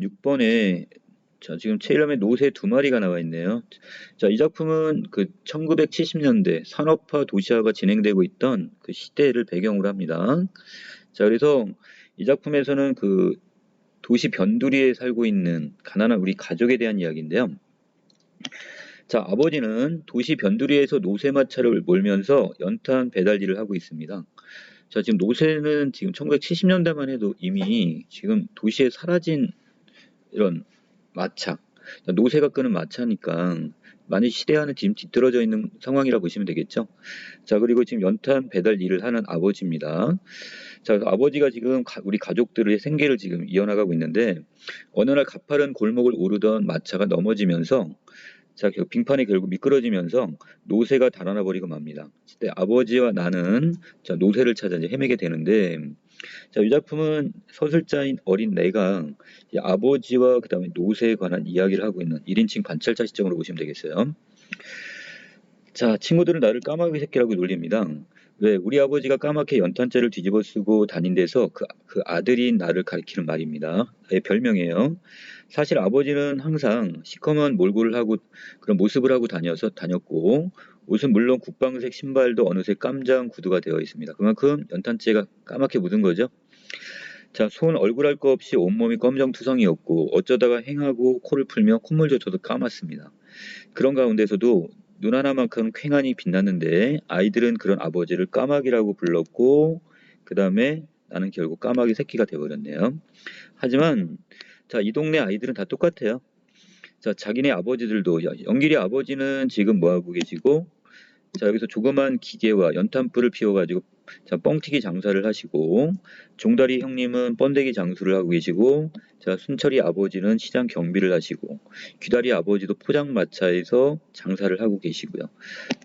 6번에 자, 지금 체일럼의 노새 두 마리가 나와 있네요. 자, 이 작품은 그 1970년대 산업화 도시화가 진행되고 있던 그 시대를 배경으로 합니다. 자, 그래서 이 작품에서는 그 도시 변두리에 살고 있는 가난한 우리 가족에 대한 이야기인데요. 자, 아버지는 도시 변두리에서 노새마차를 몰면서 연탄 배달 일을 하고 있습니다. 자, 지금 노새는 지금 1970년대만 해도 이미 지금 도시에 사라진 이런 마차, 노새가 끄는 마차니까 많이 시대와는 지금 뒤떨어져 있는 상황이라 보시면 되겠죠. 자, 그리고 지금 연탄 배달 일을 하는 아버지입니다. 자, 그래서 아버지가 지금 우리 가족들의 생계를 지금 이어나가고 있는데 어느 날 가파른 골목을 오르던 마차가 넘어지면서 자, 빙판에 결국 미끄러지면서 노새가 달아나 버리고 맙니다. 그때 아버지와 나는 자, 노새를 찾아 이제 헤매게 되는데 자, 이 작품은 서술자인 어린 내가 이 아버지와 그다음에 노새에 관한 이야기를 하고 있는 1인칭 관찰자 시점으로 보시면 되겠어요. 자, 친구들은 나를 까마귀 새끼라고 놀립니다. 왜? 우리 아버지가 까맣게 연탄재를 뒤집어 쓰고 다닌 데서 그 아들인 나를 가리키는 말입니다. 아예 별명이에요. 사실 아버지는 항상 시커먼 몰골을 하고 그런 모습을 하고 다녔고 옷은 물론 국방색 신발도 어느새 깜장 구두가 되어 있습니다. 그만큼 연탄재가 까맣게 묻은 거죠. 자, 손 얼굴 할 거 없이 온몸이 검정투성이었고 어쩌다가 행하고 코를 풀며 콧물조차도 까맣습니다. 그런 가운데서도 눈 하나만큼 퀭하니 빛났는데 아이들은 그런 아버지를 까마귀라고 불렀고 그 다음에 나는 결국 까마귀 새끼가 돼버렸네요. 하지만 자, 이 동네 아이들은 다 똑같아요. 자, 자기네 아버지들도 영길이 아버지는 지금 뭐하고 계시고 자, 여기서 조그만 기계와 연탄불을 피워가지고 자, 뻥튀기 장사를 하시고 종다리 형님은 번데기 장수를 하고 계시고 자, 순철이 아버지는 시장 경비를 하시고 귀다리 아버지도 포장마차에서 장사를 하고 계시고요.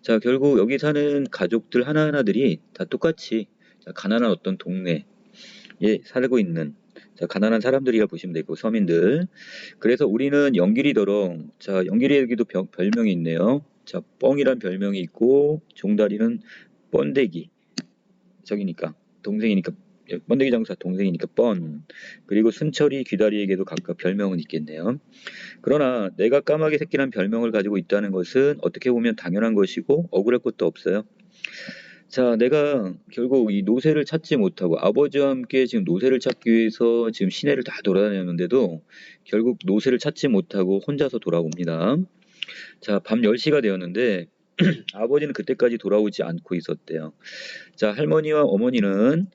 자, 결국 여기 사는 가족들 하나하나들이 다 똑같이 자, 가난한 어떤 동네에 살고 있는 자, 가난한 사람들이라 보시면 되고 서민들. 그래서 우리는 영길이더러 자, 영길이에게도 별명이 있네요. 자, 뻥이란 별명이 있고 종다리는 번데기 저기니까 동생이니까 번데기 장사 동생이니까 뻔. 그리고 순철이 귀다리에게도 각각 별명은 있겠네요. 그러나 내가 까마귀 새끼란 별명을 가지고 있다는 것은 어떻게 보면 당연한 것이고 억울할 것도 없어요. 자, 내가 결국 이 노새를 찾지 못하고 아버지와 함께 지금 노새를 찾기 위해서 지금 시내를 다 돌아다녔는데도 결국 노새를 찾지 못하고 혼자서 돌아옵니다. 자, 밤 10시가 되었는데 아버지는 그때까지 돌아오지 않고 있었대요. 자, 할머니와 어머니는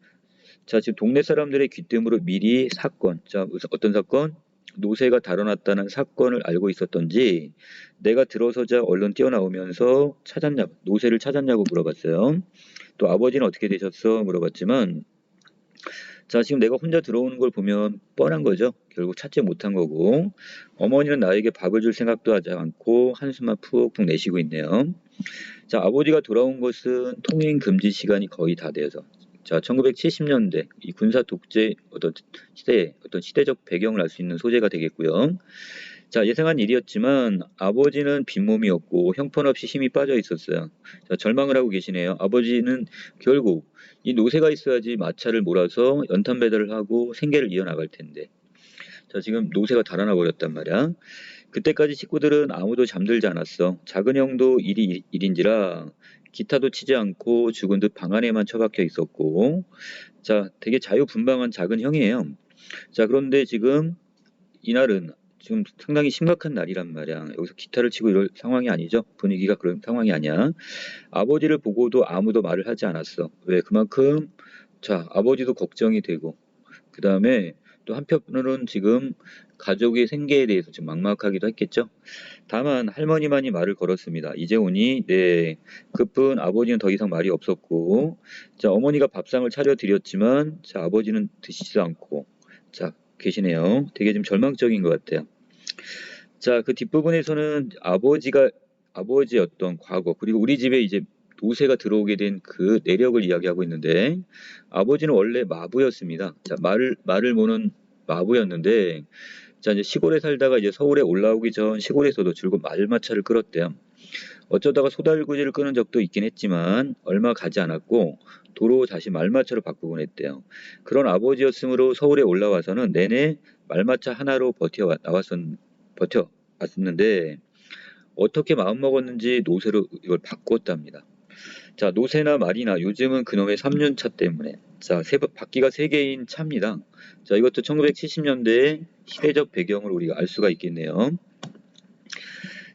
자, 지금 동네 사람들의 귀뜸으로 미리 사건, 자, 어떤 사건? 노새가 달아났다는 사건을 알고 있었던지 내가 들어서자 얼른 뛰어나오면서 노새를 찾았냐고 물어봤어요. 또 아버지는 어떻게 되셨어? 물어봤지만 자, 지금 내가 혼자 들어오는 걸 보면 뻔한 거죠. 결국 찾지 못한 거고 어머니는 나에게 밥을 줄 생각도 하지 않고 한숨만 푹푹 내쉬고 있네요. 자, 아버지가 돌아온 것은 통행 금지 시간이 거의 다 되어서 자, 1970년대 이 군사 독재 어떤 시대적 배경을 알 수 있는 소재가 되겠고요. 자, 예상한 일이었지만 아버지는 빈몸이었고 형편없이 힘이 빠져 있었어요. 자, 절망을 하고 계시네요. 아버지는 결국 이 노새가 있어야지 마차를 몰아서 연탄 배달을 하고 생계를 이어나갈 텐데. 자, 지금 노새가 달아나 버렸단 말이야. 그때까지 식구들은 아무도 잠들지 않았어. 작은 형도 일인지라 기타도 치지 않고 죽은 듯 방 안에만 처박혀 있었고 자, 되게 자유분방한 작은 형이에요. 자, 그런데 지금 이날은 지금 상당히 심각한 날이란 말이야. 여기서 기타를 치고 이럴 상황이 아니죠. 분위기가 그런 상황이 아니야. 아버지를 보고도 아무도 말을 하지 않았어. 왜? 그만큼 자, 아버지도 걱정이 되고 그 다음에 또 한편으로는 지금 가족의 생계에 대해서 좀 막막하기도 했겠죠. 다만 할머니만이 말을 걸었습니다. 이제 오니 네, 그뿐 아버지는 더 이상 말이 없었고 자, 어머니가 밥상을 차려드렸지만 자, 아버지는 드시지도 않고 자, 계시네요. 되게 좀 절망적인 것 같아요. 자, 그 뒷부분에서는 아버지의 어떤 과거 그리고 우리 집에 이제 노새가 들어오게 된 그 내력을 이야기하고 있는데 아버지는 원래 마부였습니다. 자, 말을 모는 마부였는데 자, 이제 시골에 살다가 이제 서울에 올라오기 전 시골에서도 줄곧 말마차를 끌었대요. 어쩌다가 소달구지를 끄는 적도 있긴 했지만 얼마 가지 않았고 도로 다시 말마차로 바꾸곤 했대요. 그런 아버지였으므로 서울에 올라와서는 내내 말마차 하나로 버텨왔었는데 어떻게 마음먹었는지 노새로 이걸 바꿨답니다. 자, 노새나 말이나 요즘은 그놈의 3륜차 때문에 자, 바퀴가 3개인 차입니다. 자, 이것도 1970년대의 시대적 배경을 우리가 알 수가 있겠네요.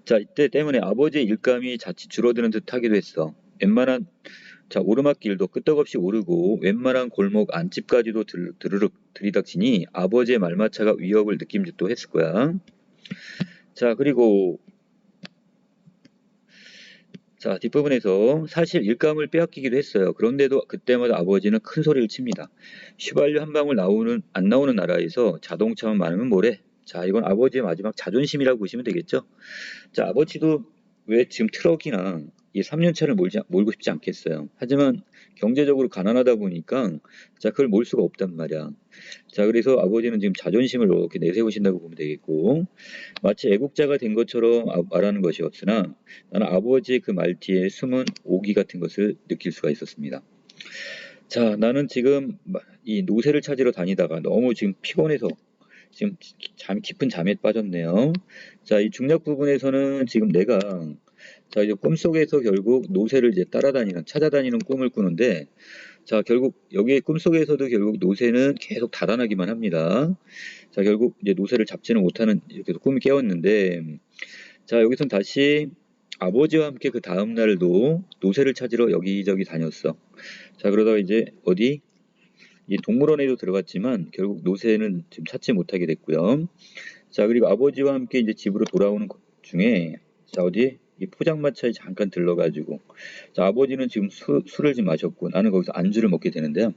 자, 이때 때문에 아버지의 일감이 자칫 줄어드는 듯 하기도 했어. 웬만한 오르막길도 끄떡없이 오르고 웬만한 골목 안집까지도 드르륵 들이닥치니 아버지의 말마차가 위협을 느낀 듯도 했을 거야. 자, 그리고 자, 뒷부분에서 사실 일감을 빼앗기기도 했어요. 그런데도 그때마다 아버지는 큰 소리를 칩니다. 휘발유 한 방울 안 나오는 나라에서 자동차만 많으면 뭐래? 자, 이건 아버지의 마지막 자존심이라고 보시면 되겠죠. 자, 아버지도 왜 지금 트럭이나 이 3륜차를 몰고 싶지 않겠어요. 하지만 경제적으로 가난하다 보니까 자, 그걸 몰 수가 없단 말이야. 자, 그래서 아버지는 지금 자존심을 이렇게 내세우신다고 보면 되겠고, 마치 애국자가 된 것처럼 말하는 것이었으나 나는 아버지의 그 말 뒤에 숨은 오기 같은 것을 느낄 수가 있었습니다. 자, 나는 지금 이 노새를 찾으러 다니다가 너무 지금 피곤해서 지금 깊은 잠에 빠졌네요. 자, 이 중략 부분에서는 지금 내가 자, 이제 꿈속에서 결국 노새를 이제 찾아다니는 꿈을 꾸는데, 자, 결국 여기에 꿈속에서도 결국 노새는 계속 달아나기만 합니다. 자, 결국 이제 노새를 잡지는 못하는 이렇게 꿈이 깨었는데, 자, 여기선 다시 아버지와 함께 그 다음 날도 노새를 찾으러 여기저기 다녔어. 자, 그러다가 이제 어디 이 동물원에도 들어갔지만 결국 노새는 지금 찾지 못하게 됐고요. 자, 그리고 아버지와 함께 이제 집으로 돌아오는 중에 자, 어디 이 포장마차에 잠깐 들러가지고 자, 아버지는 지금 술을 좀 마셨고 나는 거기서 안주를 먹게 되는데요.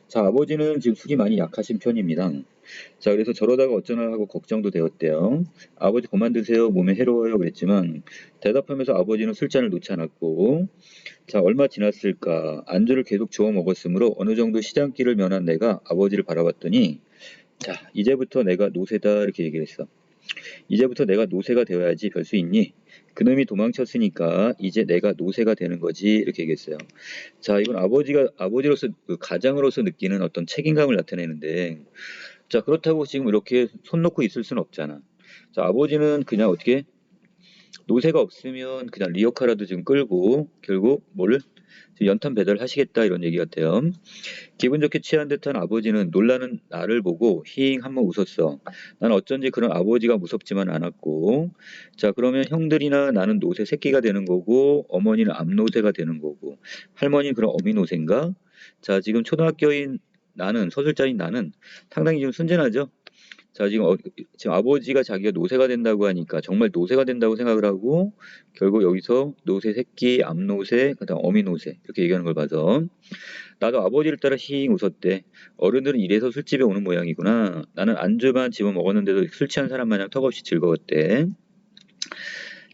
자, 아버지는 지금 술이 많이 약하신 편입니다. 자, 그래서 저러다가 어쩌나 하고 걱정도 되었대요. 아버지 그만 드세요. 몸에 해로워요. 그랬지만 대답하면서 아버지는 술잔을 놓지 않았고 자, 얼마 지났을까? 안주를 계속 주워 먹었으므로 어느 정도 시장길을 면한 내가 아버지를 바라봤더니 자, 이제부터 내가 노새다 이렇게 얘기를 했어. 이제부터 내가 노새가 되어야지 별 수 있니? 그놈이 도망쳤으니까 이제 내가 노새가 되는 거지 이렇게 얘기했어요. 자, 이건 아버지로서 그 가장으로서 느끼는 어떤 책임감을 나타내는데 자, 그렇다고 지금 이렇게 손 놓고 있을 수는 없잖아. 자, 아버지는 그냥 어떻게 노새가 없으면 그냥 리어카라도 지금 끌고 결국 뭐를 연탄 배달하시겠다 이런 얘기 같아요. 기분 좋게 취한 듯한 아버지는 놀라는 나를 보고 힝 한번 웃었어. 난 어쩐지 그런 아버지가 무섭지만 않았고 자, 그러면 형들이나 나는 노새 새끼가 되는 거고 어머니는 암노새가 되는 거고 할머니는 그럼 어미노새인가? 자, 지금 초등학교인 나는 서술자인 나는 상당히 좀 순진하죠. 자, 지금 아버지가 자기가 노새가 된다고 하니까 정말 노새가 된다고 생각을 하고 결국 여기서 노새 새끼, 암노새, 그다음 어미노새 이렇게 얘기하는 걸 봐서 나도 아버지를 따라 힝 웃었대. 어른들은 이래서 술집에 오는 모양이구나. 나는 안주만 집어 먹었는데도 술 취한 사람 마냥 턱없이 즐거웠대.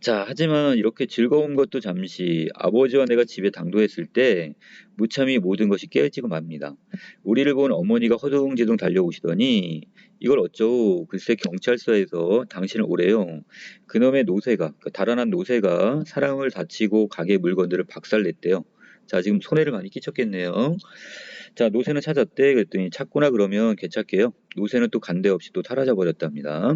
자, 하지만 이렇게 즐거운 것도 잠시 아버지와 내가 집에 당도했을 때 무참히 모든 것이 깨어지고 맙니다. 우리를 본 어머니가 허둥지둥 달려오시더니 이걸 어쩌고 글쎄 경찰서에서 당신을 오래요. 그놈의 노새가 그 달아난 노새가 사람을 다치고 가게 물건들을 박살냈대요. 자, 지금 손해를 많이 끼쳤겠네요. 자, 노새는 찾았대. 그랬더니 찾구나 그러면 개찾게요. 노새는 또 간데 없이 또 사라져 버렸답니다.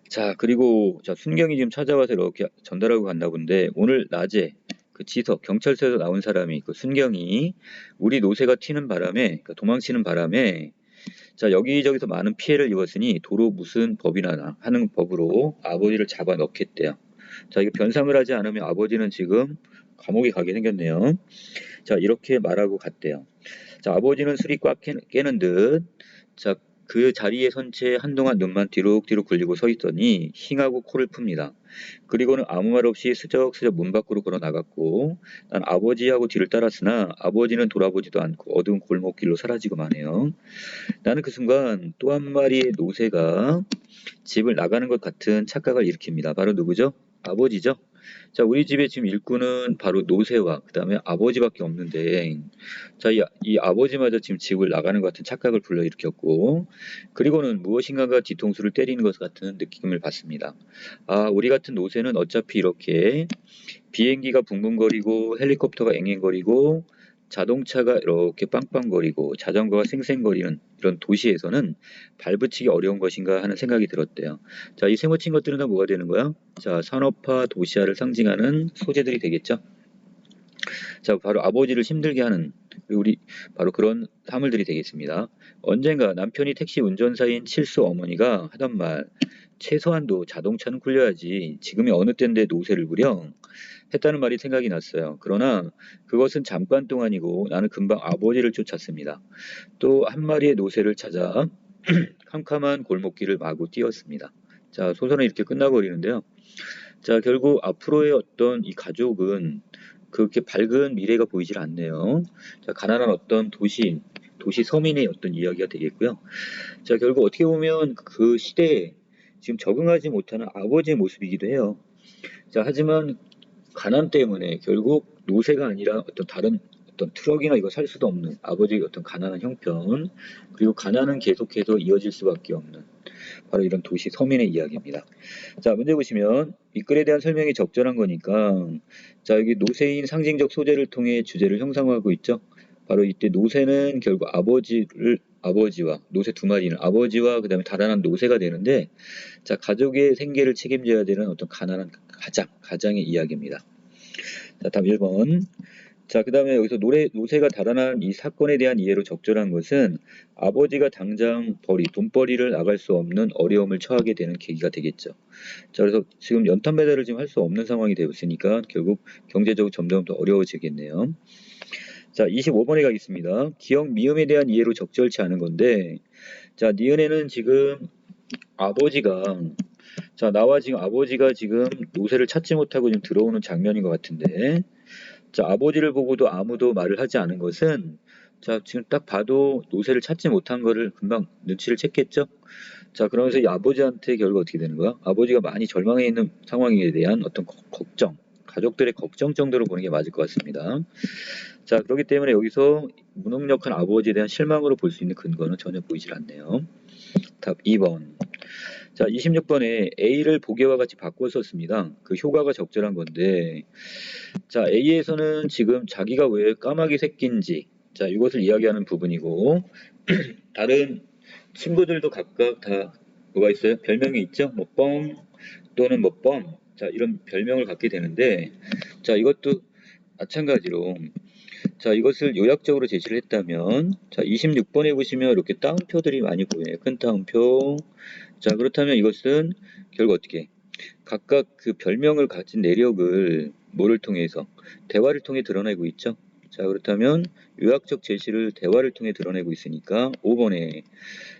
자, 그리고 자, 순경이 지금 찾아와서 이렇게 전달하고 갔나 본데 오늘 낮에 그 지석 경찰서에서 나온 사람이 그 순경이 우리 노새가 튀는 바람에 도망치는 바람에 자, 여기저기서 많은 피해를 입었으니 도로 무슨 법이나 하는 법으로 아버지를 잡아 넣겠대요. 자, 이거 변상을 하지 않으면 아버지는 지금 감옥에 가게 생겼네요. 자, 이렇게 말하고 갔대요. 자, 아버지는 술이 꽉 깨는 듯 자, 그 자리에 선 채 한동안 눈만 뒤룩뒤룩 굴리고 서 있더니 힝하고 코를 풉니다. 그리고는 아무 말 없이 스적스적 문 밖으로 걸어 나갔고 난 아버지하고 뒤를 따랐으나 아버지는 돌아보지도 않고 어두운 골목길로 사라지고 마네요. 나는 그 순간 또 한 마리의 노새가 집을 나가는 것 같은 착각을 일으킵니다. 바로 누구죠? 아버지죠. 자, 우리 집에 지금 일꾼은 바로 노새와 그 다음에 아버지밖에 없는데 자, 이 아버지마저 지금 집을 나가는 것 같은 착각을 불러일으켰고 그리고는 무엇인가가 뒤통수를 때리는 것 같은 느낌을 받습니다. 아, 우리 같은 노새는 어차피 이렇게 비행기가 붕붕거리고 헬리콥터가 앵앵거리고 자동차가 이렇게 빵빵거리고 자전거가 쌩쌩거리는 이런 도시에서는 발붙이기 어려운 것인가 하는 생각이 들었대요. 자, 이 세모친 것들은 다 뭐가 되는 거야? 자, 산업화 도시화를 상징하는 소재들이 되겠죠. 자, 바로 아버지를 힘들게 하는 우리 바로 그런 사물들이 되겠습니다. 언젠가 남편이 택시 운전사인 칠수 어머니가 하던 말, 최소한도 자동차는 굴려야지 지금이 어느 때인데 노새를 부려 했다는 말이 생각이 났어요. 그러나 그것은 잠깐 동안이고 나는 금방 아버지를 쫓았습니다. 또 한 마리의 노새를 찾아 캄캄한 골목길을 마구 뛰었습니다. 자, 소설은 이렇게 끝나버리는데요. 자, 결국 앞으로의 어떤 이 가족은 그렇게 밝은 미래가 보이질 않네요. 자, 가난한 어떤 도시 서민의 어떤 이야기가 되겠고요. 자, 결국 어떻게 보면 그 시대에 지금 적응하지 못하는 아버지의 모습이기도 해요. 자, 하지만 가난 때문에 결국 노새가 아니라 어떤 다른 어떤 트럭이나 이거 살 수도 없는 아버지의 어떤 가난한 형편, 그리고 가난은 계속해서 이어질 수밖에 없는 바로 이런 도시 서민의 이야기입니다. 자, 문제 보시면 이 글에 대한 설명이 적절한 거니까 자, 여기 노새인 상징적 소재를 통해 주제를 형상화하고 있죠. 바로 이때 노새는 결국 아버지와 노새 두 마리는 아버지와 그다음에 달아난 노새가 되는데 자, 가족의 생계를 책임져야 되는 어떤 가난한 가장의 이야기입니다. 자, 다음 1번. 자, 그 다음에 여기서 노새가 달아난 이 사건에 대한 이해로 적절한 것은 아버지가 당장 돈벌이를 나갈 수 없는 어려움을 처하게 되는 계기가 되겠죠. 자, 그래서 지금 연탄 배달을 지금 할 수 없는 상황이 되어 있으니까 결국 경제적으로 점점 더 어려워지겠네요. 자, 25번에 가겠습니다. 기억 미음에 대한 이해로 적절치 않은 건데, 자, 니은에는 지금 아버지가 자, 나와 지금 아버지가 지금 노새를 찾지 못하고 지금 들어오는 장면인 것 같은데, 자, 아버지를 보고도 아무도 말을 하지 않은 것은 자, 지금 딱 봐도 노새를 찾지 못한 거를 금방 눈치를 챘겠죠? 자, 그러면서 이 아버지한테 결국 어떻게 되는 거야? 아버지가 많이 절망해 있는 상황에 대한 어떤 걱정, 가족들의 걱정 정도로 보는 게 맞을 것 같습니다. 자, 그렇기 때문에 여기서 무능력한 아버지에 대한 실망으로 볼 수 있는 근거는 전혀 보이질 않네요. 답 2번. 자, 26번에 A를 보기와 같이 바꿔 썼습니다. 그 효과가 적절한 건데, 자, A에서는 지금 자기가 왜 까마귀 새끼인지, 자, 이것을 이야기하는 부분이고, 다른 친구들도 각각 다 뭐가 있어요? 별명이 있죠? 뭐 뻥 또는 뭐 뻥. 자, 이런 별명을 갖게 되는데, 자, 이것도 마찬가지로, 자, 이것을 요약적으로 제시를 했다면, 자, 26번에 보시면 이렇게 따옴표들이 많이 보여요. 큰 따옴표. 자, 그렇다면 이것은 결국 어떻게? 각각 그 별명을 가진 내력을 뭐를 통해서? 대화를 통해 드러내고 있죠. 자, 그렇다면 요약적 제시를 대화를 통해 드러내고 있으니까 5번에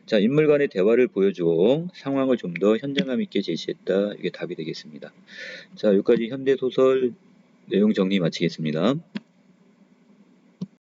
자, 인물 간의 대화를 보여주어 상황을 좀 더 현장감 있게 제시했다. 이게 답이 되겠습니다. 자, 여기까지 현대소설 내용 정리 마치겠습니다.